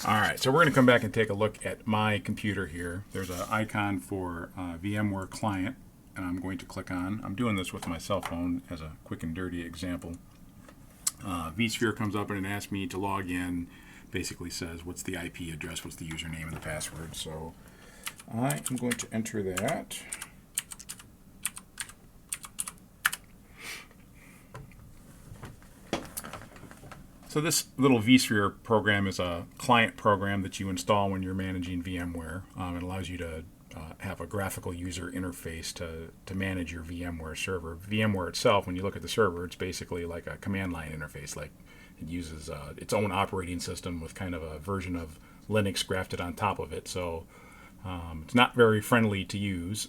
All right, so we're going to come back and take a look at my computer here. There's an icon for VMware Client, and I'm going to click on. I'm doing this with my cell phone as a quick and dirty example. vSphere comes up and it asks me to log in. Basically says what's the IP address, what's the username and the password. So I am going to enter that. So this little vSphere program is a client program that you install when you're managing VMware. It allows you to have a graphical user interface to manage your VMware server. VMware itself, when you look at the server, it's basically like a command line interface. Like it uses its own operating system with kind of a version of Linux grafted on top of it. So it's not very friendly to use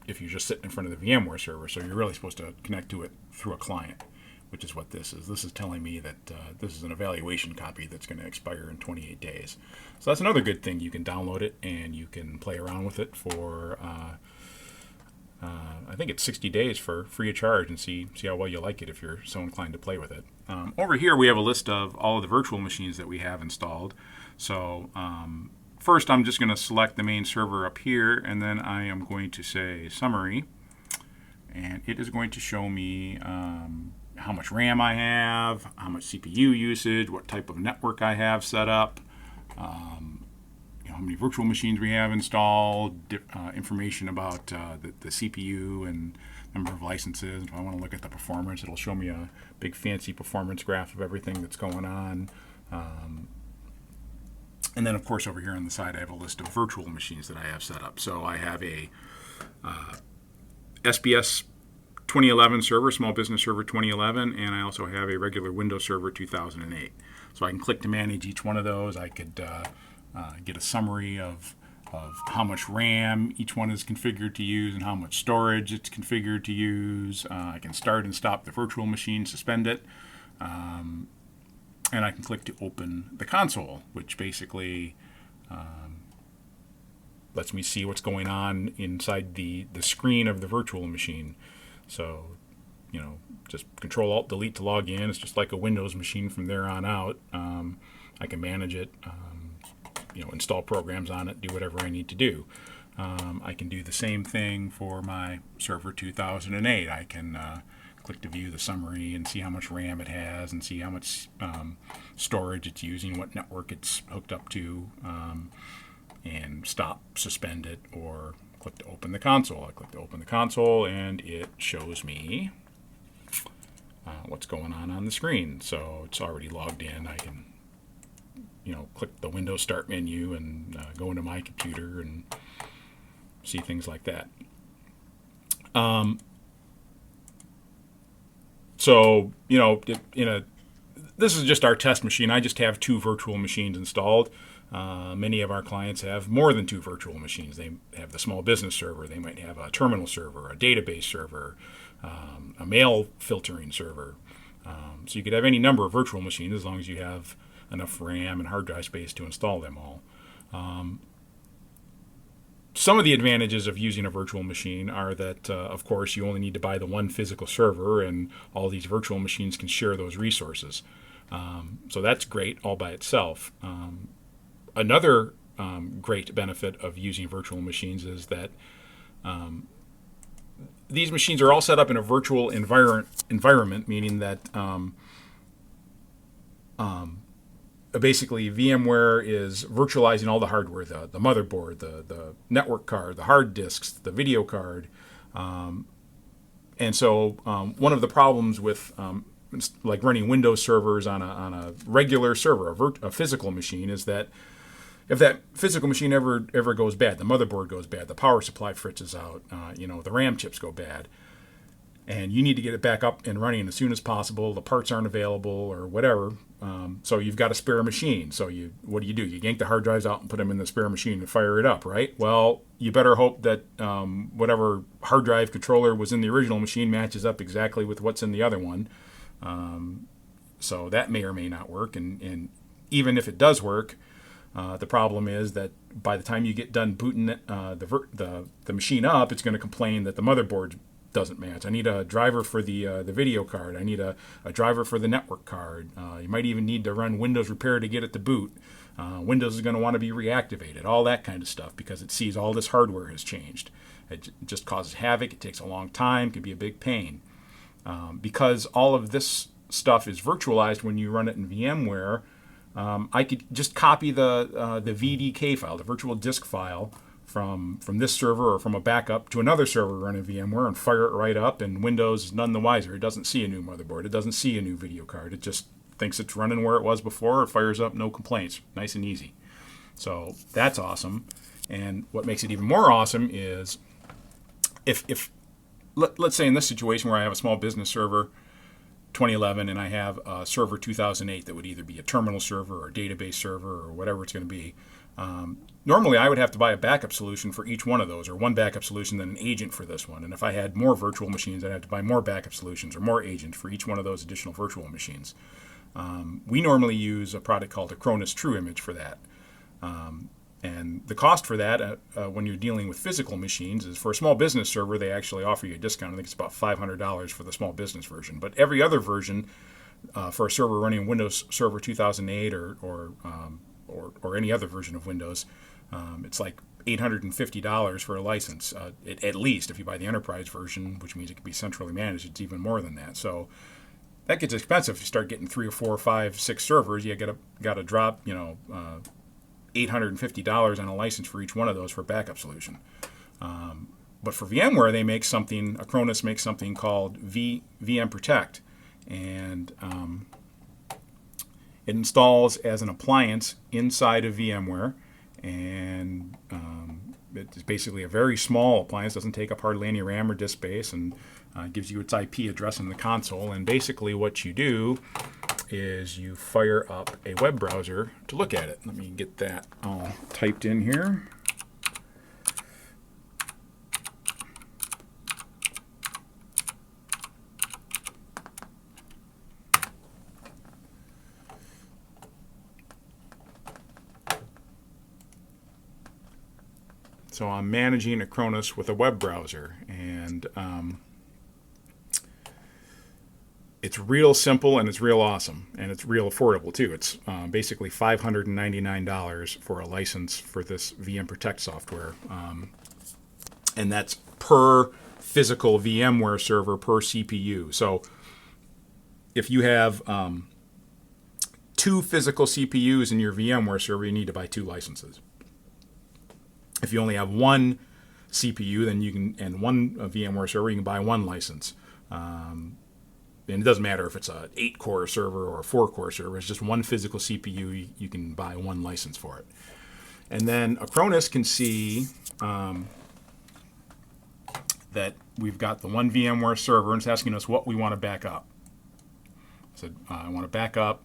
if you're just sitting in front of the VMware server. So you're really supposed to connect to it through a client, which is what this is. This is telling me that this is an evaluation copy that's going to expire in 28 days. So that's another good thing. You can download it and you can play around with it for, I think it's 60 days for free of charge and see how well you like it if you're so inclined to play with it. Over here we have a list of all of the virtual machines that we have installed. So first I'm just going to select the main server up here, and then I am going to say summary, and it is going to show me how much RAM I have, how much CPU usage, what type of network I have set up, how many virtual machines we have installed, information about the CPU and number of licenses. If I want to look at the performance, it'll show me a big fancy performance graph of everything that's going on. And then, of course, over here on the side, I have a list of virtual machines that I have set up. So I have a SBS 2011 server, Small Business Server 2011, and I also have a regular Windows Server 2008. So I can click to manage each one of those. I could get a summary of how much RAM each one is configured to use and how much storage it's configured to use. I can start and stop the virtual machine, suspend it, and I can click to open the console, which basically lets me see what's going on inside the screen of the virtual machine. So, just Control-Alt-Delete to log in. It's just like a Windows machine from there on out. I can manage it, install programs on it, do whatever I need to do. I can do the same thing for my Server 2008. I can click to view the summary and see how much RAM it has and see how much storage it's using, what network it's hooked up to, and stop, suspend it, or click to open the console. I click to open the console and it shows me what's going on the screen. So it's already logged in. I can click the Windows Start menu and go into my computer and see things like that. This is just our test machine. I just have 2 virtual machines installed. Many of our clients have more than 2 virtual machines. They have the small business server. They might have a terminal server, a database server, a mail filtering server. So you could have any number of virtual machines as long as you have enough RAM and hard drive space to install them all. Some of the advantages of using a virtual machine are that, of course, you only need to buy the one physical server, and all these virtual machines can share those resources. So that's great all by itself. Another great benefit of using virtual machines is that these machines are all set up in a virtual environment, meaning that basically VMware is virtualizing all the hardware, the motherboard, the network card, the hard disks, the video card. And so one of the problems with like running Windows servers on a regular server, a physical machine, is that if that physical machine ever goes bad, the motherboard goes bad, the power supply fritzes out, the RAM chips go bad, and you need to get it back up and running as soon as possible. The parts aren't available or whatever, so you've got a spare machine. So what do? You yank the hard drives out and put them in the spare machine and fire it up, right? Well, you better hope that whatever hard drive controller was in the original machine matches up exactly with what's in the other one. So that may or may not work, and even if it does work, the problem is that by the time you get done booting the machine up, it's going to complain that the motherboard's doesn't match. I need a driver for the video card. I need a driver for the network card. You might even need to run Windows Repair to get it to boot. Windows is going to want to be reactivated, all that kind of stuff, because it sees all this hardware has changed. It just causes havoc. It takes a long time. It can be a big pain. Because all of this stuff is virtualized when you run it in VMware, I could just copy the VDK file, the virtual disk file, from this server or from a backup to another server running VMware and fire it right up, and Windows is none the wiser. It doesn't see a new motherboard. It doesn't see a new video card. It just thinks it's running where it was before. It fires up, no complaints. Nice and easy. So that's awesome. And what makes it even more awesome is if let's say in this situation where I have a small business server, 2011, and I have a server 2008 that would either be a terminal server or a database server or whatever it's going to be. Normally, I would have to buy a backup solution for each one of those, or one backup solution, then an agent for this one. And if I had more virtual machines, I'd have to buy more backup solutions or more agents for each one of those additional virtual machines. We normally use a product called Acronis TrueImage for that. And the cost for that, when you're dealing with physical machines, is for a small business server, they actually offer you a discount. I think it's about $500 for the small business version. But every other version, for a server running Windows Server 2008 or any other version of Windows, it's like $850 for a license, at least. If you buy the enterprise version, which means it can be centrally managed, it's even more than that. So that gets expensive. If you start getting 3 or 4 or 5, 6 servers, you got to drop $850 on a license for each one of those for a backup solution. But for VMware, they make something. Acronis makes something called VMProtect, and it installs as an appliance inside of VMware, and it's basically a very small appliance, doesn't take up hardly any RAM or disk space, and gives you its IP address in the console. And basically what you do is you fire up a web browser to look at it. Let me get that all typed in here. So I'm managing Acronis with a web browser, and it's real simple, and it's real awesome, and it's real affordable too. It's basically $599 for a license for this VMProtect software, and that's per physical VMware server per CPU. So if you have 2 physical CPUs in your VMware server, you need to buy 2 licenses. If you only have 1 CPU, then you can, and 1 VMware server, you can buy 1 license. And it doesn't matter if it's an 8-core server or a 4-core server. It's just 1 physical CPU. You can buy 1 license for it. And then Acronis can see that we've got the 1 VMware server, and it's asking us what we want to back up. So I want to back up,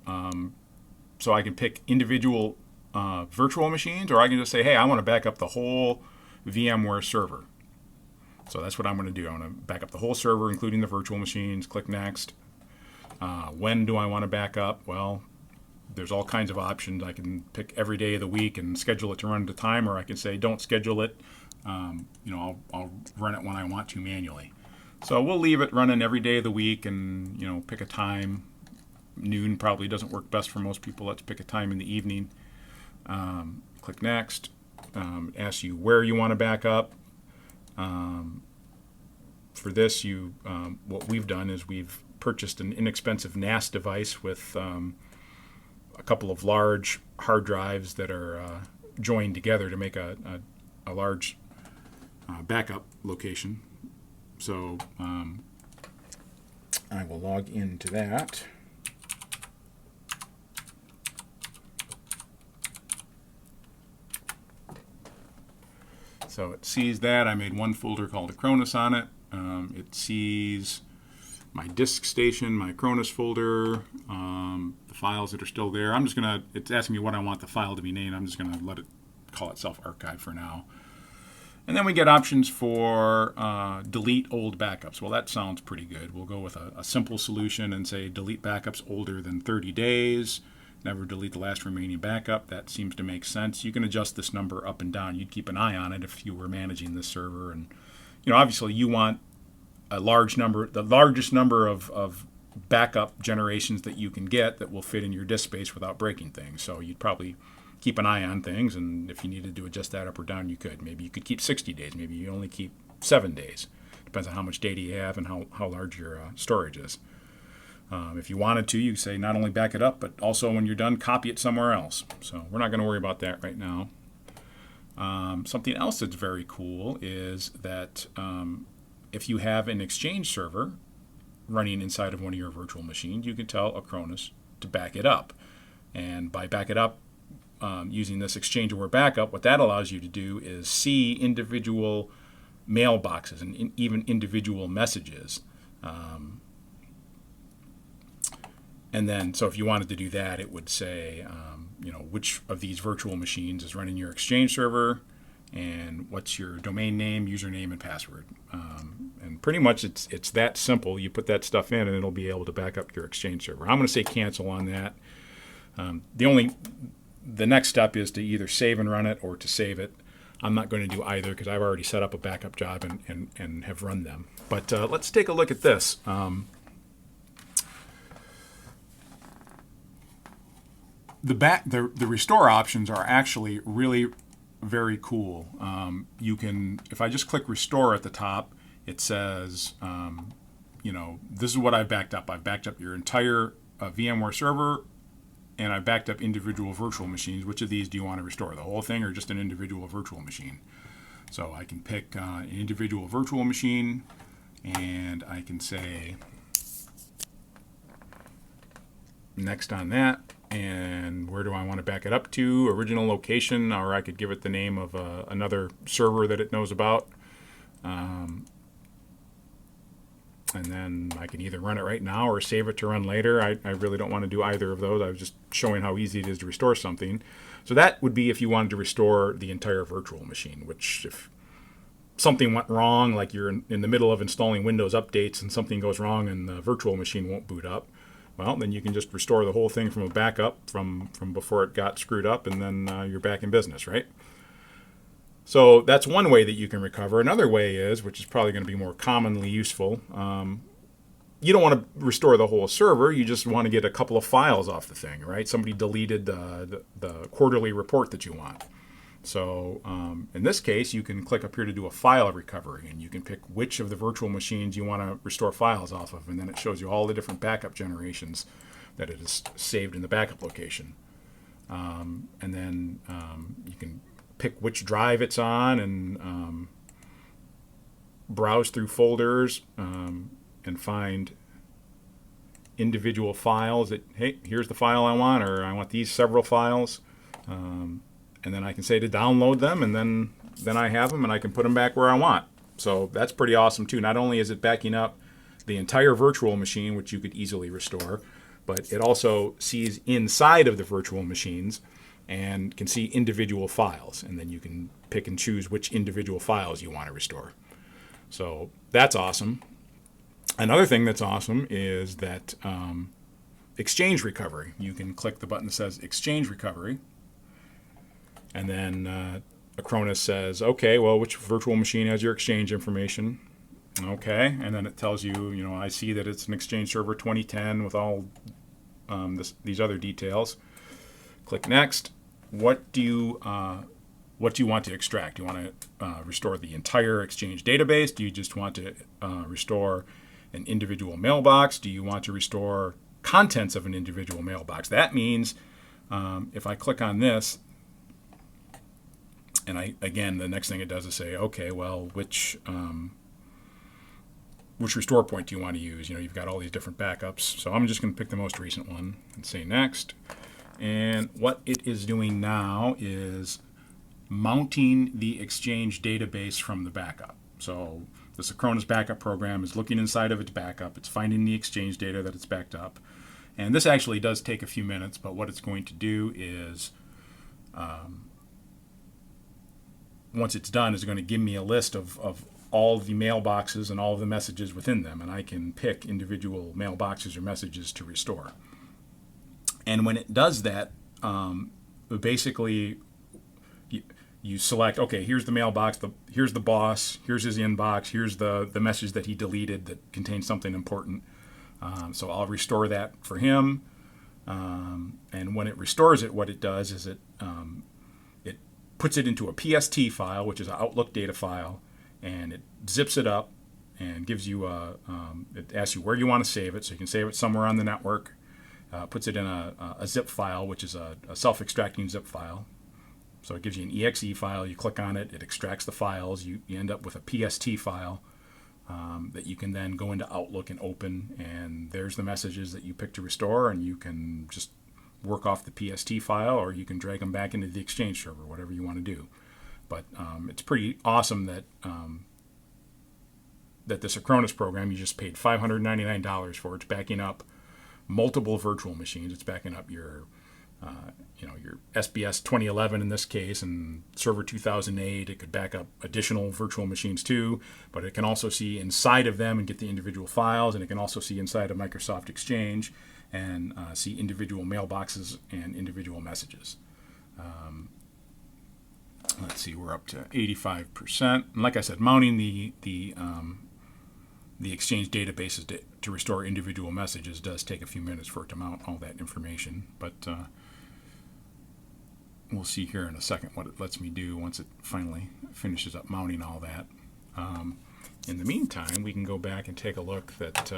so I can pick individual virtual machines, or I can just say, hey, I want to back up the whole VMware server. So that's what I'm going to do. I want to back up the whole server, including the virtual machines. Click Next. When do I want to back up? Well, there's all kinds of options. I can pick every day of the week and schedule it to run at a time, or I can say don't schedule it. I'll run it when I want to manually. So we'll leave it running every day of the week, and pick a time. Noon probably doesn't work best for most people. Let's pick a time in the evening. Click Next. Asks you where you want to back up. For this, what we've done is we've purchased an inexpensive NAS device with a couple of large hard drives that are joined together to make a large backup location. So I will log into that. So it sees that. I made 1 folder called Acronis on it. It sees my disk station, my Acronis folder, the files that are still there. It's asking me what I want the file to be named. I'm just going to let it call itself archive for now. And then we get options for delete old backups. Well, that sounds pretty good. We'll go with a simple solution and say delete backups older than 30 days. Never delete the last remaining backup. That seems to make sense. You can adjust this number up and down. You'd keep an eye on it if you were managing this server. And obviously you want a large number, the largest number of backup generations that you can get that will fit in your disk space without breaking things. So you'd probably keep an eye on things, and if you needed to adjust that up or down, you could. Maybe you could keep 60 days. Maybe you only keep 7 days. Depends on how much data you have and how large your storage is. If you wanted to, you could say not only back it up, but also when you're done, copy it somewhere else. So we're not going to worry about that right now. Something else that's very cool is that if you have an Exchange server running inside of one of your virtual machines, you can tell Acronis to back it up. And by back it up, using this Exchange-aware backup, what that allows you to do is see individual mailboxes and even individual messages. And then, so if you wanted to do that, it would say, which of these virtual machines is running your Exchange server, and what's your domain name, username, and password. And pretty much it's that simple. You put that stuff in, and it'll be able to back up your Exchange server. I'm going to say cancel on that. The next step is to either save and run it or to save it. I'm not going to do either because I've already set up a backup job and have run them. But let's take a look at this. The restore options are actually really very cool. You can, if I just click restore at the top, it says, this is what I've backed up. I've backed up your entire VMware server, and I've backed up individual virtual machines. Which of these do you want to restore? The whole thing or just an individual virtual machine? So I can pick an individual virtual machine, and I can say next on that. And where do I want to back it up to? Original location, or I could give it the name of another server that it knows about. And then I can either run it right now or save it to run later. I really don't want to do either of those. I was just showing how easy it is to restore something. So that would be if you wanted to restore the entire virtual machine, which if something went wrong, like you're in the middle of installing Windows updates and something goes wrong and the virtual machine won't boot up, well, then you can just restore the whole thing from a backup from before it got screwed up, and then you're back in business, right? So that's one way that you can recover. Another way is, which is probably going to be more commonly useful, you don't want to restore the whole server. You just want to get a couple of files off the thing, right? Somebody deleted the quarterly report that you want. So in this case, you can click up here to do a file recovery, and you can pick which of the virtual machines you want to restore files off of, and then it shows you all the different backup generations that it is saved in the backup location. And then you can pick which drive it's on and browse through folders and find individual files that, hey, here's the file I want, or I want these several files. And then I can say to download them, and then I have them, and I can put them back where I want. So that's pretty awesome too. Not only is it backing up the entire virtual machine, which you could easily restore, but it also sees inside of the virtual machines and can see individual files, and then you can pick and choose which individual files you want to restore. So that's awesome. Another thing that's awesome is that Exchange recovery. You can click the button that says Exchange recovery, and then Acronis says, okay, well, which virtual machine has your Exchange information? Okay, and then it tells you, I see that it's an Exchange Server 2010 with all these other details. Click Next. What do you want to extract? Do you want to restore the entire Exchange database? Do you just want to restore an individual mailbox? Do you want to restore contents of an individual mailbox? That means if I click on this, and again, the next thing it does is say, okay, well, which restore point do you want to use? You've got all these different backups. So I'm just going to pick the most recent one and say Next. And what it is doing now is mounting the Exchange database from the backup. So this Acronis backup program is looking inside of its backup. It's finding the Exchange data that it's backed up. And this actually does take a few minutes, but what it's going to do is, once it's done, is going to give me a list of all the mailboxes and all of the messages within them, and I can pick individual mailboxes or messages to restore. And when it does that, basically, you select, okay, here's the mailbox, here's the boss, here's his inbox, here's the message that he deleted that contains something important. So I'll restore that for him. And when it restores it, what it does is it puts it into a PST file, which is an Outlook data file, and it zips it up and gives you it asks you where you want to save it, so you can save it somewhere on the network. Puts it in a zip file, which is a self-extracting zip file. So it gives you an exe file. You click on it, it extracts the files. You end up with a PST file that you can then go into Outlook and open, and there's the messages that you pick to restore, and you can just work off the PST file, or you can drag them back into the Exchange server, whatever you want to do. But it's pretty awesome that that this Acronis program, you just paid $599 for. It's backing up multiple virtual machines. It's backing up your your SBS 2011 in this case, and Server 2008. It could back up additional virtual machines too, but it can also see inside of them and get the individual files, and it can also see inside of Microsoft Exchange and see individual mailboxes and individual messages. Let's see, we're up to 85%. And like I said, mounting the Exchange databases to restore individual messages does take a few minutes for it to mount all that information, but we'll see here in a second what it lets me do once it finally finishes up mounting all that. In the meantime, we can go back and take a look that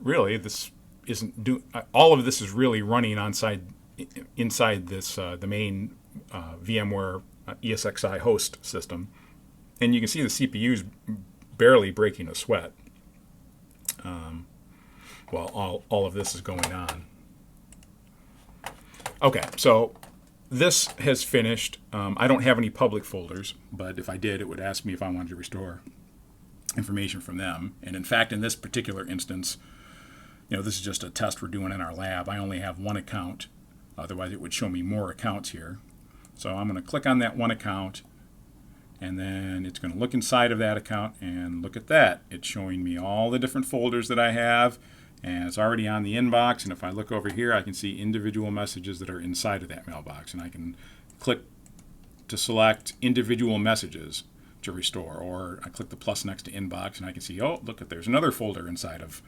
really this isn't all of this is really running inside this the main VMware ESXi host system, and you can see the CPU's barely breaking a sweat while all of this is going on. Okay, so this has finished. I don't have any public folders, but if I did, it would ask me if I wanted to restore information from them. And in fact, in this particular instance, this is just a test we're doing in our lab. I only have one account. Otherwise, it would show me more accounts here. So I'm going to click on that one account, and then it's going to look inside of that account, and look at that. It's showing me all the different folders that I have, and it's already on the inbox. And if I look over here, I can see individual messages that are inside of that mailbox, and I can click to select individual messages to restore, or I click the plus next to inbox, and I can see, oh, look, there's another folder inside of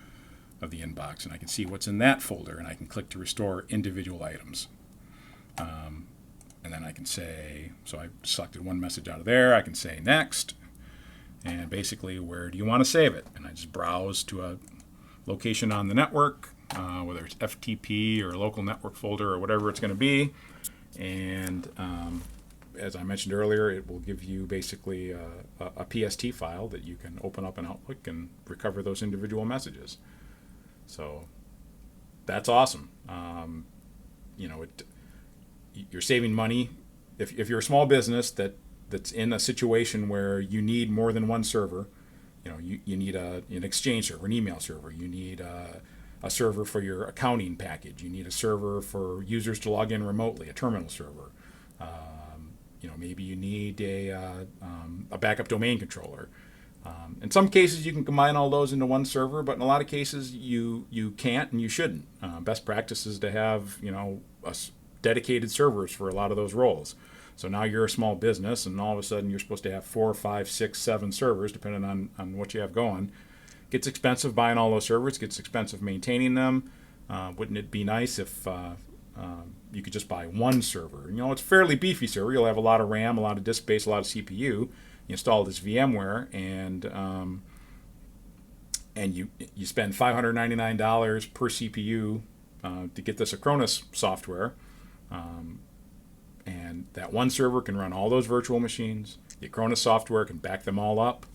the inbox, and I can see what's in that folder, and I can click to restore individual items. And then I can say, so I selected one message out of there, I can say next, and basically, where do you want to save it? And I just browse to a location on the network, whether it's FTP or local network folder or whatever it's going to be. And as I mentioned earlier, it will give you basically a PST file that you can open up in Outlook and recover those individual messages. So that's awesome. You're saving money. If you're a small business that's in a situation where you need more than one server, you need an Exchange server, an email server. You need a server for your accounting package. You need a server for users to log in remotely, a terminal server. Maybe you need a backup domain controller. In some cases, you can combine all those into one server, but in a lot of cases, you can't and you shouldn't. Best practice is to have dedicated servers for a lot of those roles. So now you're a small business, and all of a sudden you're supposed to have 4, 5, 6, 7 servers, depending on what you have going. It gets expensive buying all those servers. It gets expensive maintaining them. Wouldn't it be nice if you could just buy one server? It's a fairly beefy server. You'll have a lot of RAM, a lot of disk space, a lot of CPU. You install this VMware, and you spend $599 per CPU to get this Acronis software. And that one server can run all those virtual machines. The Acronis software can back them all up.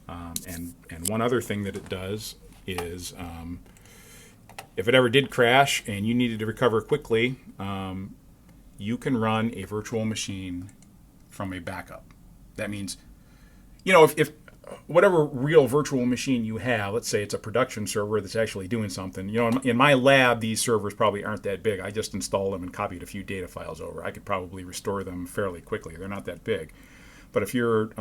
And one other thing that it does is if it ever did crash and you needed to recover quickly, you can run a virtual machine from a backup. That means, if whatever real virtual machine you have, let's say it's a production server that's actually doing something. In my lab, these servers probably aren't that big. I just installed them and copied a few data files over. I could probably restore them fairly quickly. They're not that big. But if you're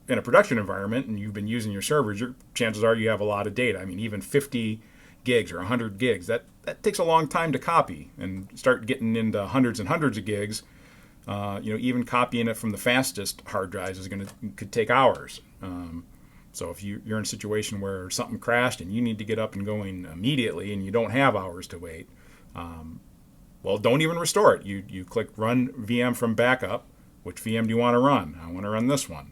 in a production environment and you've been using your servers, your chances are you have a lot of data. I mean, even 50 gigs or 100 gigs. That takes a long time to copy, and start getting into hundreds and hundreds of gigs. Even copying it from the fastest hard drives could take hours. So if you're in a situation where something crashed and you need to get up and going immediately and you don't have hours to wait, well, don't even restore it. You click Run VM from Backup. Which VM do you want to run? I want to run this one.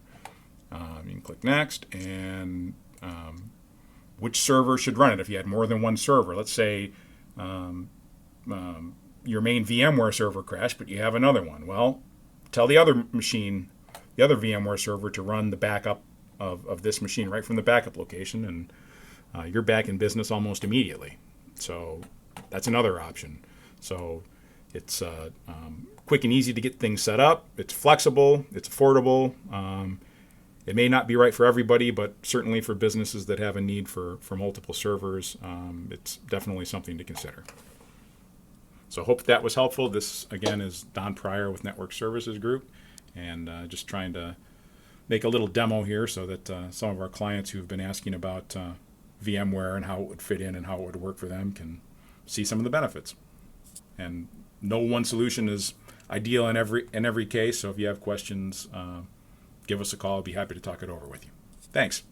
You can click Next, and which server should run it if you had more than one server. Let's say your main VMware server crashed, but you have another one. Well, tell the other machine, the other VMware server, to run the backup of this machine right from the backup location, and you're back in business almost immediately. So that's another option. So it's quick and easy to get things set up. It's flexible. It's affordable. It may not be right for everybody, but certainly for businesses that have a need for multiple servers, it's definitely something to consider. So hope that was helpful. This, again, is Don Pryor with Network Services Group, and just trying to make a little demo here so that some of our clients who have been asking about VMware and how it would fit in and how it would work for them can see some of the benefits. And no one solution is ideal in every case, so if you have questions, give us a call. I'll be happy to talk it over with you. Thanks.